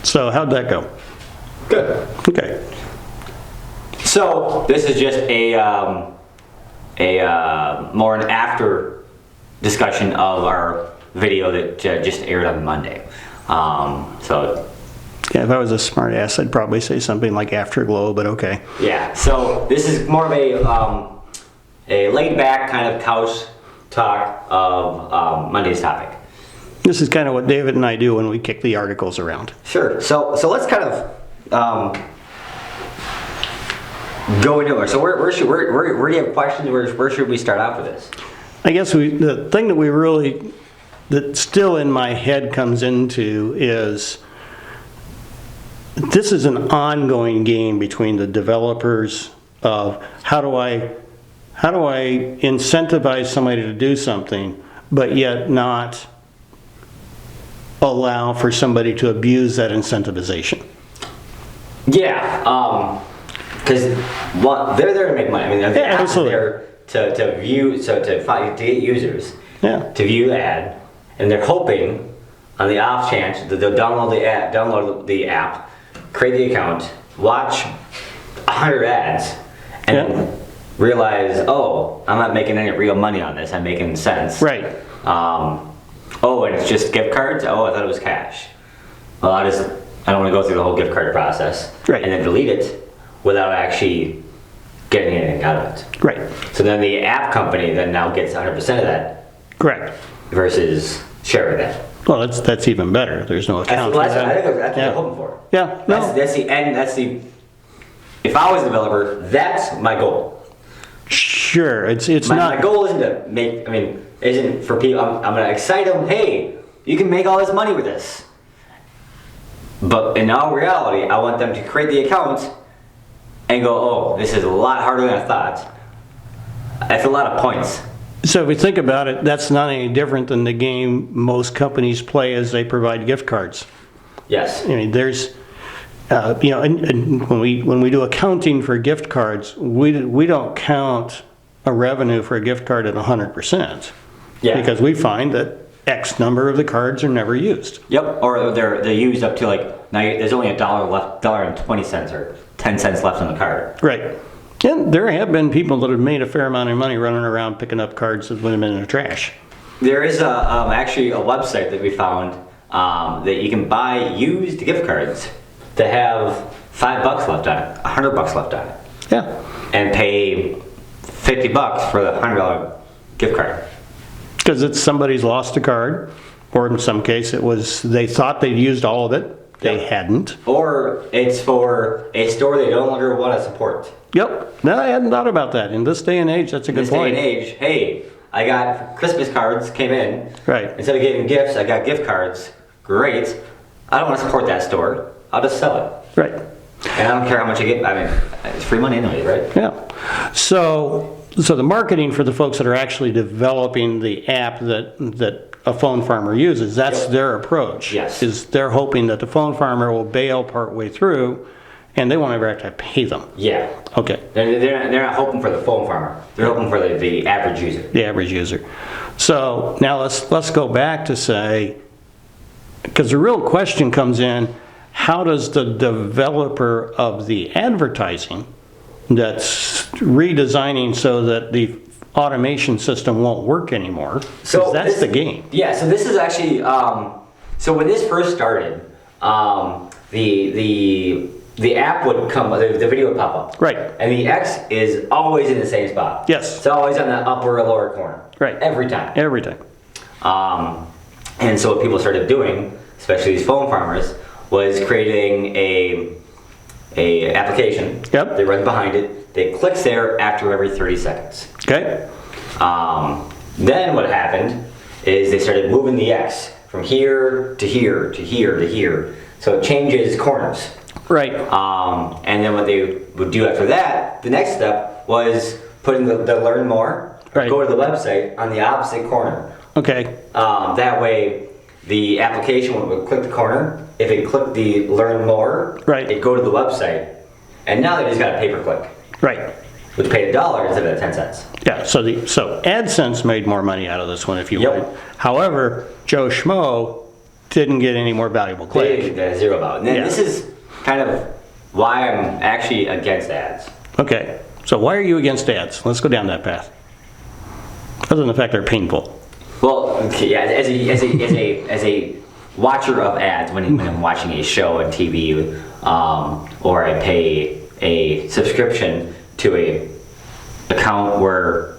So how'd that go? Good. Okay. So this is just a more an after discussion of our video that just aired on Monday. So Yeah, if I was a smart ass, I'd probably say something like Afterglow, but okay. yeah, so this is more of a laid back kind of couch talk of Monday's topic. This is kind of what David and I do when we kick the articles around. Sure. So let's kind of go into it. So where do you have questions? Where should we start out for this? I guess the thing that still in my head comes into is this is an ongoing game between the developers of how do I incentivize somebody to do something, but yet not allow for somebody to abuse that incentivization. Yeah, because they're there to make money. I mean, the apps are there to view, to get users to view the ad, and they're hoping on the off chance that they'll download the app, create the account, watch 100 ads, and then realize, oh, I'm not making any real money on this. I'm making cents. Right. Oh, and it's just gift cards? Oh, I thought it was cash. Well, I don't want to go through the whole gift card process. Right. And then delete it without actually getting anything out of it. Right. So then the app company then now gets 100% of that. Correct. Versus sharing that. Well, that's even better. There's no account. I think that's what they're hoping for. Yeah. No. That's the end. If I was a developer, that's my goal. Sure. It's not. My goal isn't to make. I mean, isn't for people. I'm gonna excite them. Hey, you can make all this money with this. But in all reality, I want them to create the account and go, oh, this is a lot harder than I thought. That's a lot of points. So if we think about it, that's not any different than the game most companies play as they provide gift cards. Yes. I mean, there's, and when we do accounting for gift cards, we don't count a revenue for a gift card at 100%. Yeah. Because we find that X number of the cards are never used. Yep. Or they're used up to now. There's only $1 left, $1.20 or 10 cents left on the card. Right. And there have been people that have made a fair amount of money running around picking up cards that went in the trash. There is actually a website that we found that you can buy used gift cards that have $5 left on it, $100 left on it. Yeah. And pay $50 for the $100 gift card. Because it's somebody's lost a card, or in some case it was they thought they'd used all of it, they hadn't. Or it's for a store they no longer want to support. Yep. No, I hadn't thought about that. In this day and age, that's a good point. In this day and age, hey, I got Christmas cards came in. Right. Instead of getting gifts, I got gift cards. Great. I don't want to support that store. I'll just sell it. Right. And I don't care how much I get. I mean, it's free money anyway, right? Yeah. So the marketing for the folks that are actually developing the app that a phone farmer uses, that's their approach. Yes. Is they're hoping that the phone farmer will bail partway through, and they won't ever actually pay them. Yeah. Okay. They're not hoping for the phone farmer. They're hoping for the average user. The average user. So now let's go back to say, because the real question comes in, how does the developer of the advertising that's redesigning so that the automation system won't work anymore? So that's the game. Yeah. So this is actually so when this first started, the app would come, the video would pop up. Right. And the X is always in the same spot. Yes. It's always on the upper or lower corner. Right. Every time. Every time. And so what people started doing, especially these phone farmers, was creating a application. Yep. They run behind it. They click there after every 30 seconds. Okay. Then what happened is they started moving the X from here to here to here to here. So it changes corners. Right. And then what they would do after that, the next step was putting the learn more. Right. Go to the website on the opposite corner. Okay. That way the application would click the corner. If it clicked the learn more, right, it'd go to the website. And now they just got a pay-per-click. Right. Which paid $1 instead of 10 cents. Yeah, so AdSense made more money out of this one, if you would. However, Joe Schmo didn't get any more valuable They click. get zero value. And this is kind of why I'm actually against ads. Okay, so why are you against ads? Let's go down that path. Other than the fact they're painful. Well, okay, yeah, as a watcher of ads, when I'm watching a show on TV, or I pay a subscription to a account where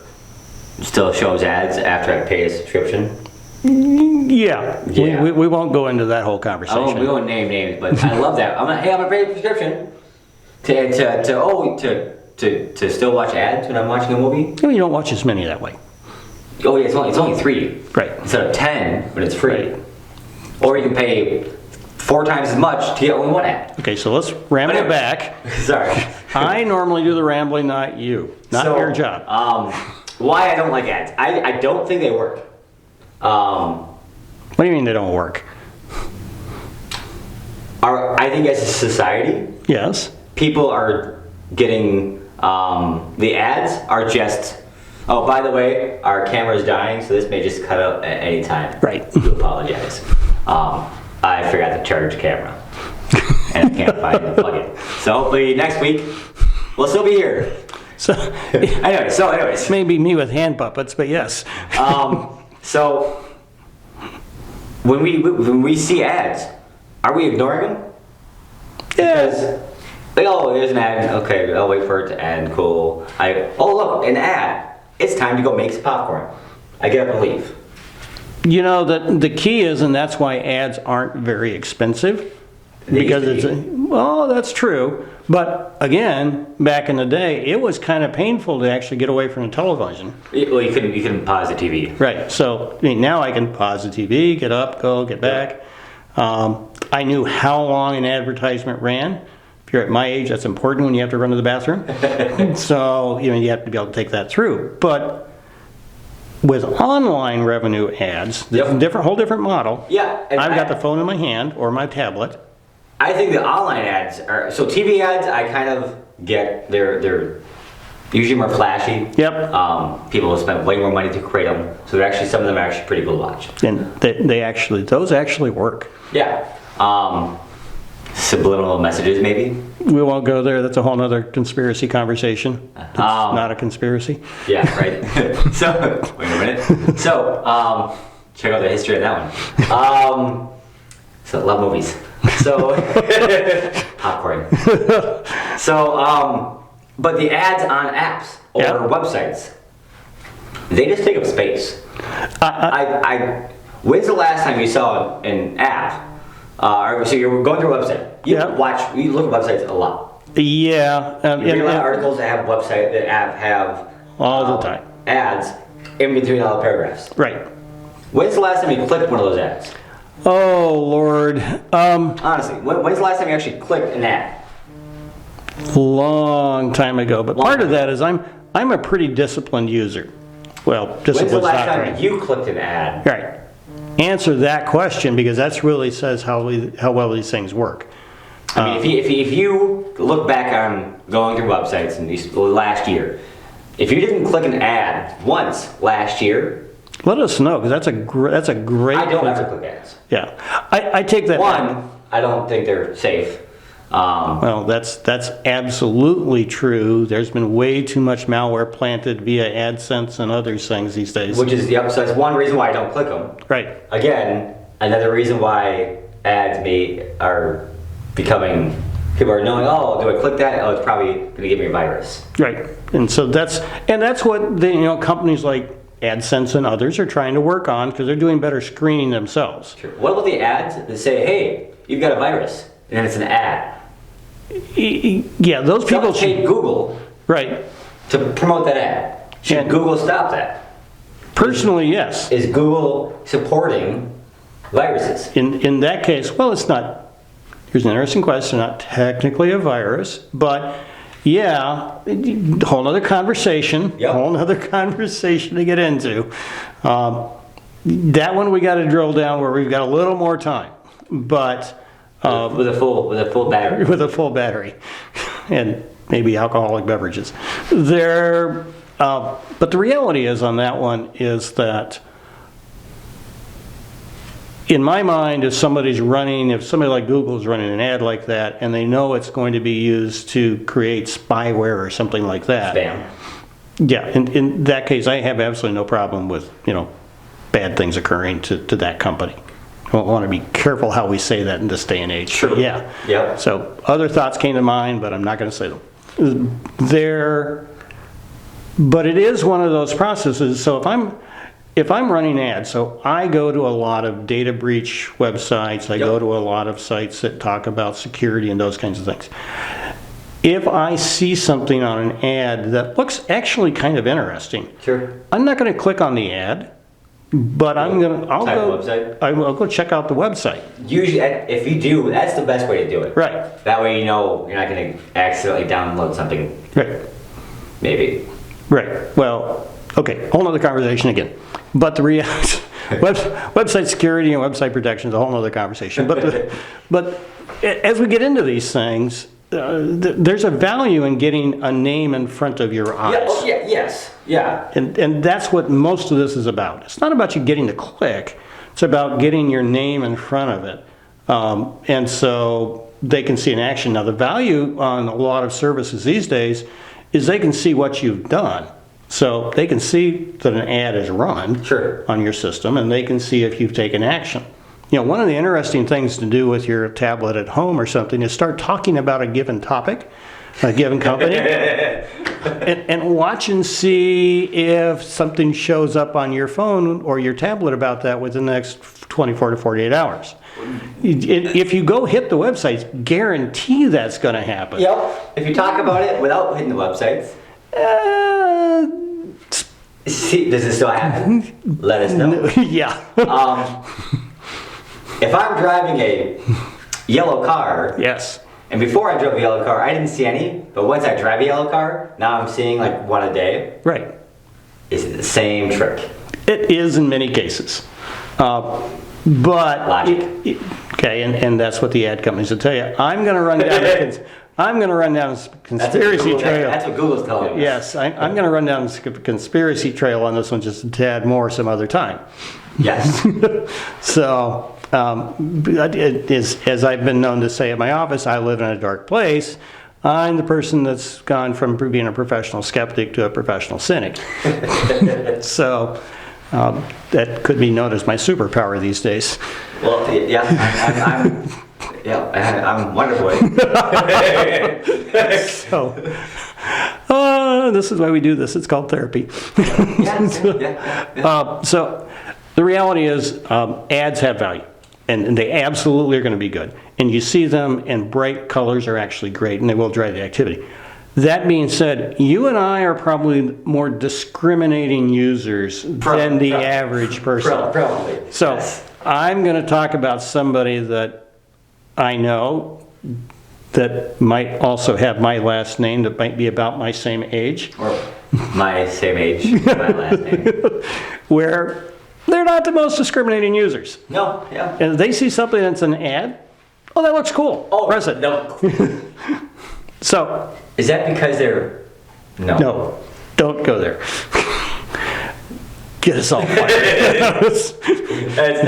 it still shows ads after I pay a subscription. Yeah, Yeah. We won't go into that whole We conversation. won't name names, but I love that. I'm gonna pay a subscription to still watch ads when I'm watching a movie. You don't watch as many that way. Oh yeah, it's only 3. Right. Instead of 10, but it's free. Right. Or you can pay 4 times as much to get only 1 ad. Okay, so let's ramble Whatever. back. Sorry. I normally do the rambling, not you. Not So, your job. Why I don't like ads? I don't think they work. What do you mean they don't work? I think as a society, Yes. people are getting the ads are just. Oh, by the way, our camera is dying, so this may just cut out at any time. Right. I do apologize. I forgot to charge the camera, and I can't find the plug-in. So hopefully next week we'll still be here. So Anyways, maybe me with hand puppets, but yes. so when we see ads, are we ignoring them? Yeah. Like, oh, there's an ad. Okay, I'll wait for it to end. Cool. Oh look, an ad. It's time to go make some popcorn. I get up and leave. You know, the key is, and that's why ads aren't very expensive. Because that's true. But again, back in the day, it was kind of painful to actually get away from the television. Well, you couldn't pause the TV. Right. So now I can pause the TV, get up, go, get back. I knew how long an advertisement ran. If you're at my age, that's important when you have to run to the bathroom. So you have to be able to take that through. But with online revenue ads, whole different model. Yeah, and I've got the phone in my hand or my tablet. I think the online ads are so TV ads. I kind of get they're usually more flashy. Yep. People will spend way more money to create them, so they're actually some of them are actually pretty cool to watch. And those actually work. Yeah. Subliminal messages, maybe. We won't go there. That's a whole other conspiracy conversation. It's not a conspiracy. Yeah, right. So, wait a minute. So, check out the history of that one. So, love movies. So, popcorn. So, but the ads on apps or websites, they just take up space. When's the last time you saw an app? So you're going through a website. You look at websites a lot. Yeah. You read a lot of articles that have have all the time ads in between all the paragraphs. Right. When's the last time you clicked one of those ads? Oh Lord. Honestly, when's the last time you actually clicked an ad? Long time ago. But part of that is I'm a pretty disciplined user. Well, disciplined. When's the last time you clicked an ad? Right. Answer that question because that really says how well these things work. I mean, if you look back on going through websites in these last year, if you didn't click an ad once last year, let us know because that's a great. I don't ever click ads. Yeah, I take that. One, I don't think they're safe. Well, that's absolutely true. There's been way too much malware planted via AdSense and other things these days. Which is so that's one reason why I don't click them. Right. Again, another reason why ads are becoming. People are knowing, oh, do I click that? Oh, it's probably going to give me a virus. Right. And so that's what companies like AdSense and others are trying to work on because they're doing better screening themselves. Sure. What about the ads that say, hey, you've got a virus, and then it's an ad? Yeah, those people paid Google right to promote that ad. Should Google stop that? Personally, yes. Is Google supporting viruses? In that case, well, it's not. Here's an interesting question. Not technically a virus, but yeah, whole other conversation. Yep. Whole other conversation to get into. That one we got to drill down where we've got a little more time, but. With a full battery. With a full battery, and maybe alcoholic beverages. But the reality is on that one is that in my mind, if somebody like Google is running an ad like that, and they know it's going to be used to create spyware or something like that. Spam. Yeah, in that case, I have absolutely no problem with, bad things occurring to that company. I want to be careful how we say that in this day and age. Sure. Yeah. Yep. So other thoughts came to mind, but I'm not going to say them. But it is one of those processes. So if I'm running ads, so I go to a lot of data breach websites, I go to a lot of sites that talk about security and those kinds of things. If I see something on an ad that looks actually kind of interesting, Sure. I'm not going to click on the ad, but I'll go check out the website. Usually, if you do, that's the best way to do it. Right. That way you know you're not going to accidentally download something. Right. Maybe. Right. Well, okay, whole nother conversation again. But the website security and website protection is a whole other conversation. But as we get into these things, there's a value in getting a name in front of your eyes. Yeah. Oh, yeah. Yes. Yeah. And that's what most of this is about. It's not about you getting the click. It's about getting your name in front of it. And so they can see an action. Now, the value on a lot of services these days is they can see what you've done. So they can see that an ad is run on your system, and they can see if you've taken action. One of the interesting things to do with your tablet at home or something is start talking about a given topic, a given company, and watch and see if something shows up on your phone or your tablet about that within the next 24 to 48 hours. If you go hit the websites, guarantee that's going to happen. Yep. If you talk about it without hitting the websites. See, does it still happen? Let us know. Yeah. If I'm driving a yellow car. Yes. And before I drove a yellow car, I didn't see any. But once I drive a yellow car, now I'm seeing like one a day. Right. Is it the same trick? It is in many cases. But logic. Okay, and that's what the ad companies will tell you. I'm going to run down a conspiracy trail. That's what Google's telling us. Yes, I'm going to run down a conspiracy trail on this one just a tad more some other time. Yes. So, as I've been known to say at my office, I live in a dark place. I'm the person that's gone from being a professional skeptic to a professional cynic. So, that could be known as my superpower these days. Well, yeah, I'm Wonder Boy. So, this is why we do this. It's called therapy. So, the reality is, ads have value, and they absolutely are going to be good. And you see them, and bright colors are actually great, and they will drive the activity. That being said, you and I are probably more discriminating users than the average person. Probably. So, yes. I'm going to talk about somebody that I know that might also have my last name, that might be about my same age. Or my same age, my last name. Where they're not the most discriminating users. No, yeah. And they see something that's an ad, oh, that looks cool. Oh, press it. No. So. Is that because they're... No. No, don't go there. Get us all fired. It's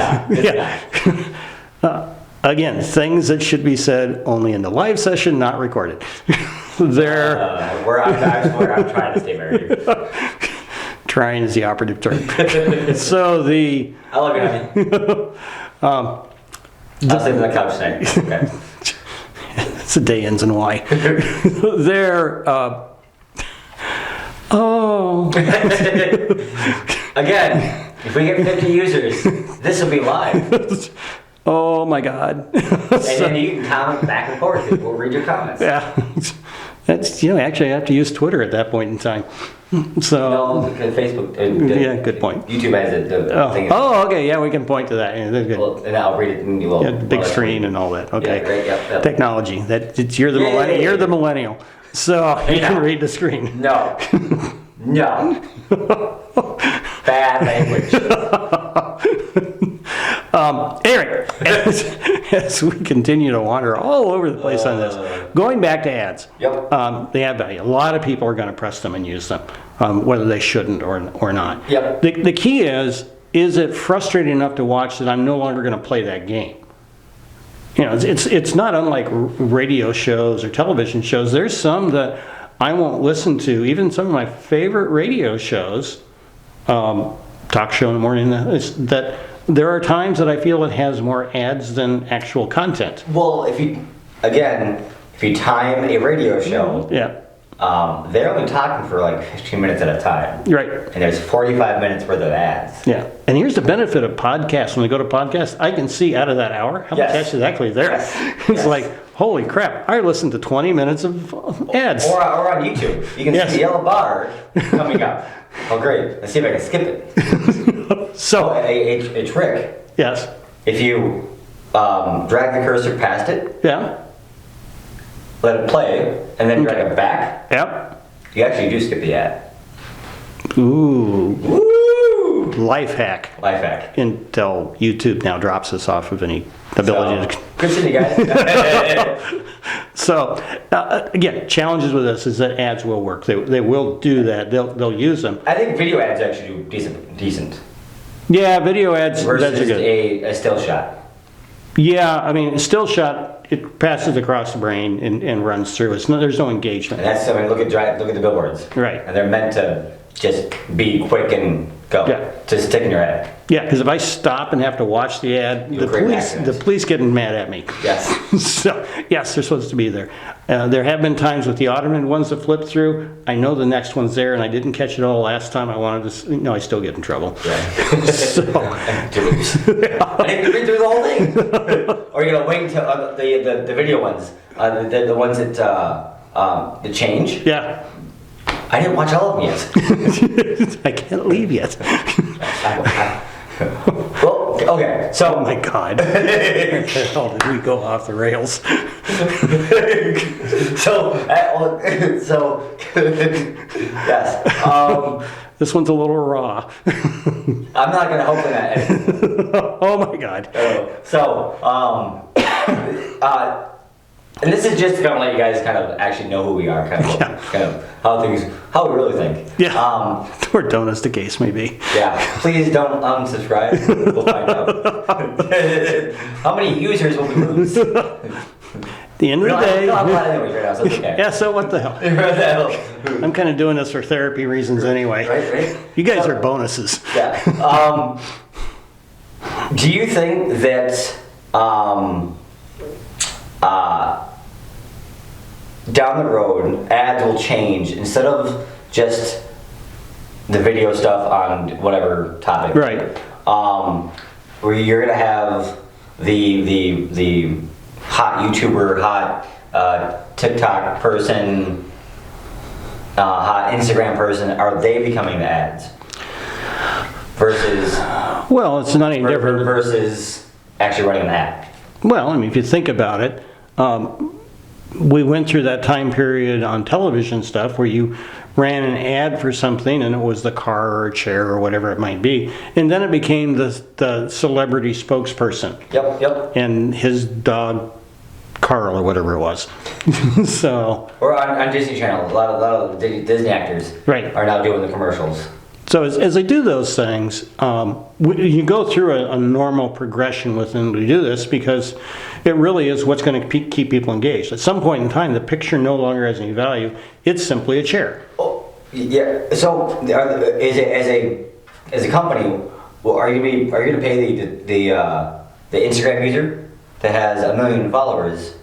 not. Again, things that should be said only in the live session, not recorded. I'm trying to stay married. Trying is the operative term. So I love you, honey. I'll sleep on the couch tonight. Okay. It's a day ends in Y. Again, if we get 50 users, this will be live. Oh my God. And then you can comment back and forth. We'll read your comments. Yeah. That's, actually I have to use Twitter at that point in time. So. No, because Facebook. Yeah, good point. YouTube has the thing. Oh, okay. Yeah, we can point to that. Yeah, that's good. Well, and I'll read it in the big screen and all that. Okay. Yeah, right, yep. Technology. You're the millennial. You're the millennial. So you can read the screen. No. No. Bad language. Anyway, as we continue to wander all over the place on this, going back to ads, they have value. A lot of people are going to press them and use them, whether they shouldn't or not. Yep. The key is is it frustrating enough to watch that I'm no longer going to play that game? You know, it's not unlike radio shows or television shows. There's some that I won't listen to, even some of my favorite radio shows, talk show in the morning, that there are times that I feel it has more ads than actual content. Well, if you time a radio show, yeah. They're only talking for like 15 minutes at a time. Right. And there's 45 minutes worth of ads. Yeah. And here's the benefit of podcasts. When we go to podcasts, I can see out of that hour how much is actually there. Yes. It's like, holy crap, I listened to 20 minutes of ads. Or on YouTube. You can see the yellow bar coming up. Oh, great. Let's see if I can skip it. So, a trick. Yes. If you drag the cursor past it. Yeah. Let it play, and then drag it back. Yep. You actually do skip the ad. Ooh. Woo! Life hack. Life hack. Until YouTube now drops us off of any ability to... Good seeing you guys. So, again, challenges with this is that ads will work. They will do that. They'll use them. I think video ads actually do decent. Yeah, video ads... Versus that's good. A still shot. Yeah, I mean, still shot, it passes across the brain and runs through. There's no engagement. And that's, I mean, look at the billboards. Right. And they're meant to just be quick and go. Yeah. Just stick in your head. Yeah, because if I stop and have to watch the ad, the police getting mad at me. Yes. So, yes, they're supposed to be there. There have been times with the automated ones that flip through. I know the next one's there, and I didn't catch it all last time. I wanted to, I still get in trouble. Yeah. So, I didn't read through the whole thing. Or you're gonna wait until the video ones, the ones that change. Yeah. I didn't watch all of them yet. I can't leave yet. Well, okay, so... Oh my God. Where the hell did we go off the rails? Yes. This one's a little raw. I'm not going to hopefully not edit. Oh my God. And this is just to kind of let you guys kind of actually know who we are, kind of how we really think. Yeah. Or don't, as the case may be. Yeah. Please don't unsubscribe. We'll find out. How many users will we lose? The end of the day. I'm not anyways right now, so it's okay. Yeah, so what the hell? I'm kind of doing this for therapy reasons anyway. Right. You guys are bonuses. Yeah. Do you think that down the road ads will change instead of just the video stuff on whatever topic? Right. Where you're gonna have the hot YouTuber, hot TikTok person, hot Instagram person, are they becoming the ads? Versus... Well, it's not any different. Versus actually running an ad. Well, I mean, if you think about it, we went through that time period on television stuff where you ran an ad for something and it was the car or a chair or whatever it might be. And then it became the celebrity spokesperson. Yep. And his dog, Carl, or whatever it was. So. Or on Disney Channel, a lot of Disney actors are now doing the commercials. So as they do those things, you go through a normal progression with them to do this because it really is what's going to keep people engaged. At some point in time, the picture no longer has any value. It's simply a chair. Oh, yeah. So as a company, well, are you going to pay the Instagram user that has 1 million followers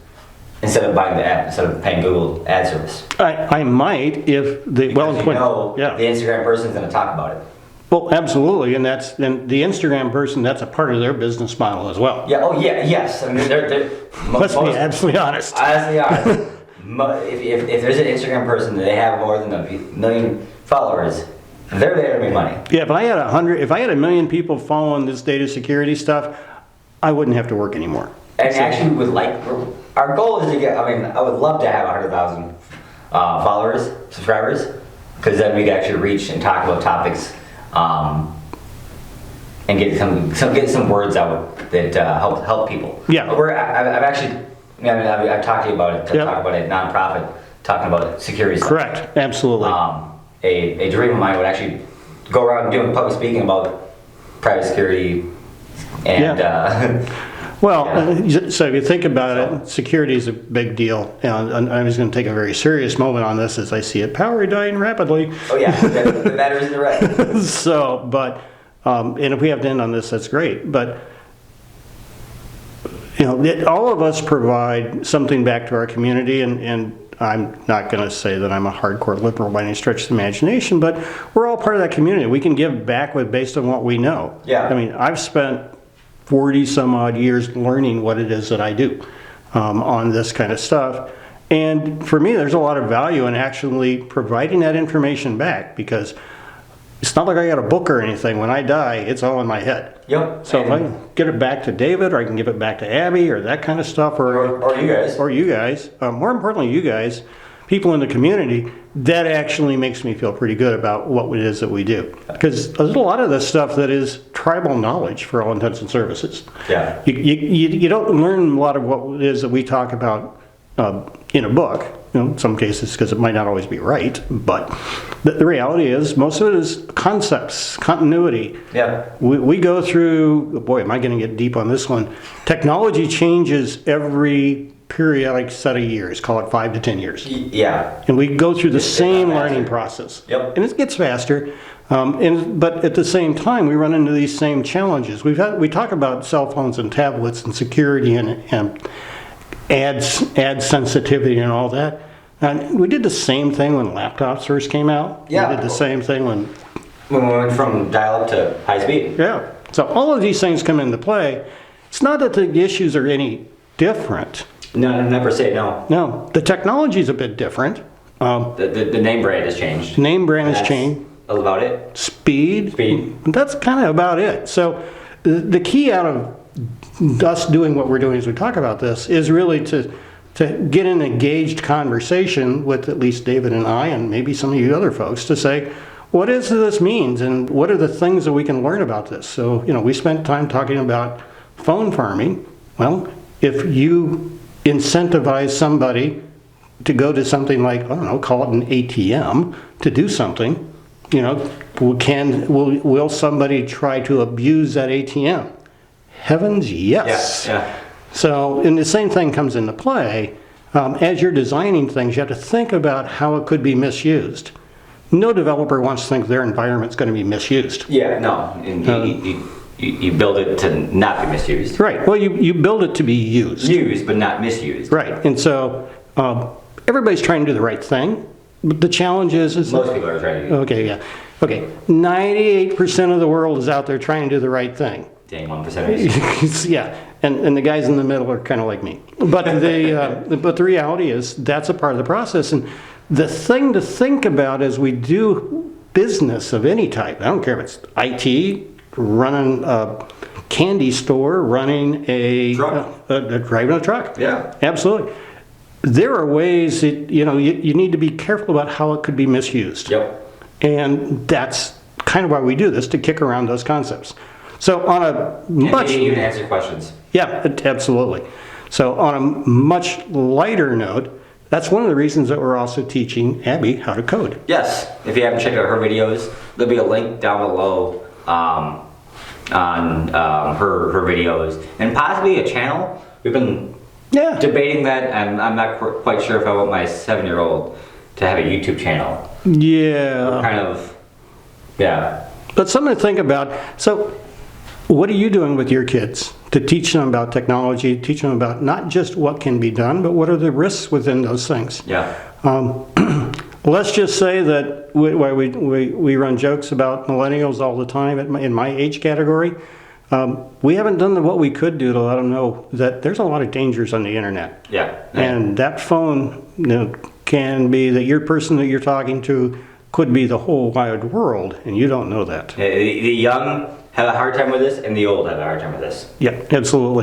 instead of buying the app, instead of paying Google ad service? I might if the the Instagram person is going to talk about it. Well, absolutely, and the Instagram person, that's a part of their business model as well. Yeah. Oh, yeah. Yes. I mean, Let's be absolutely honest. Honestly, if there's an Instagram person that they have more than 1 million followers, they're there to make money. Yeah. If I had 1 million people following this data security stuff, I wouldn't have to work anymore. And actually, our goal is to get. I mean, I would love to have 100,000 subscribers, because then we could actually reach and talk about topics. And get some words out that help people. Yeah. I've talked to you about it. Talk about a nonprofit talking about security stuff. Correct. Absolutely. A dream of mine would actually go around doing public speaking about private security, and well, so if you think about it, security is a big deal. And I was going to take a very serious moment on this as I see it. Power dying rapidly. Oh yeah, the battery's in the red. So, but, and if we have to end on this, that's great. But, all of us provide something back to our community, and I'm not going to say that I'm a hardcore liberal by any stretch of the imagination, but we're all part of that community. We can give back based on what we know. Yeah. I mean, I've spent 40 some odd years learning what it is that I do on this kind of stuff. And for me, there's a lot of value in actually providing that information back, because it's not like I got a book or anything. When I die, it's all in my head. Yep. So if I can get it back to David, or I can give it back to Abby, or that kind of stuff, or you guys. Or you guys. More importantly, you guys, people in the community, that actually makes me feel pretty good about what it is that we do. Because there's a lot of this stuff that is tribal knowledge for all intents and services. Yeah. You don't learn a lot of what it is that we talk about in a book, in some cases, because it might not always be right, but the reality is most of it is concepts, continuity. Yeah. We go through, boy, am I going to get deep on this one. Technology changes every periodic set of years, call it 5 to 10 years. Yeah. And we go through the same learning process. Yep. And it gets faster. But at the same time, we run into these same challenges. We talk about cell phones and tablets and security and ad sensitivity and all that. And we did the same thing when laptops first came out. Yeah. We did the same thing when we went from dial-up to high speed. Yeah. So all of these things come into play. It's not that the issues are any different. No, never say no. No. The technology is a bit different. The name brand has changed. Name brand has changed. That's about it. Speed. That's kind of about it. So the key out of us doing what we're doing as we talk about this is really to get an engaged conversation with at least David and I, and maybe some of you other folks, to say, what is this means, and what are the things that we can learn about this? So, we spent time talking about phone farming. Well, if you incentivize somebody to go to something like, I don't know, call it an ATM, to do something, will somebody try to abuse that ATM? Heavens, yes. Yeah. So, and the same thing comes into play. As you're designing things, you have to think about how it could be misused. No developer wants to think their environment's going to be misused. Yeah, no. And you build it to not be misused. Right. Well, you build it to be used. Used, but not misused. Right. And so everybody's trying to do the right thing. But the challenge is most people are trying to do. Okay, yeah. Okay, 98% of the world is out there trying to do the right thing. Dang, 1%. Yeah, and the guys in the middle are kind of like me. But but the reality is that's a part of the process. And the thing to think about as we do business of any type, I don't care if it's IT, running a candy store, running driving a truck. Yeah, absolutely. There are ways that you need to be careful about how it could be misused. Yep. And that's kind of why we do this, to kick around those concepts. So on a much... And even answer questions. Yeah, absolutely. So on a much lighter note, that's one of the reasons that we're also teaching Abby how to code. Yes. If you haven't checked out her videos, there'll be a link down below on her videos. And possibly a channel. We've been debating that, and I'm not quite sure if I want my 7-year-old to have a YouTube channel. Yeah. Kind of, yeah. But something to think about. So what are you doing with your kids to teach them about technology, teach them about not just what can be done, but what are the risks within those things? Yeah. Let's just say that we run jokes about millennials all the time in my age category. We haven't done what we could do to let them know that there's a lot of dangers on the internet. Yeah. And that phone can be that your person that you're talking to could be the whole wide world, and you don't know that. The young have a hard time with this, and the old have a hard time with this. Yeah, absolutely.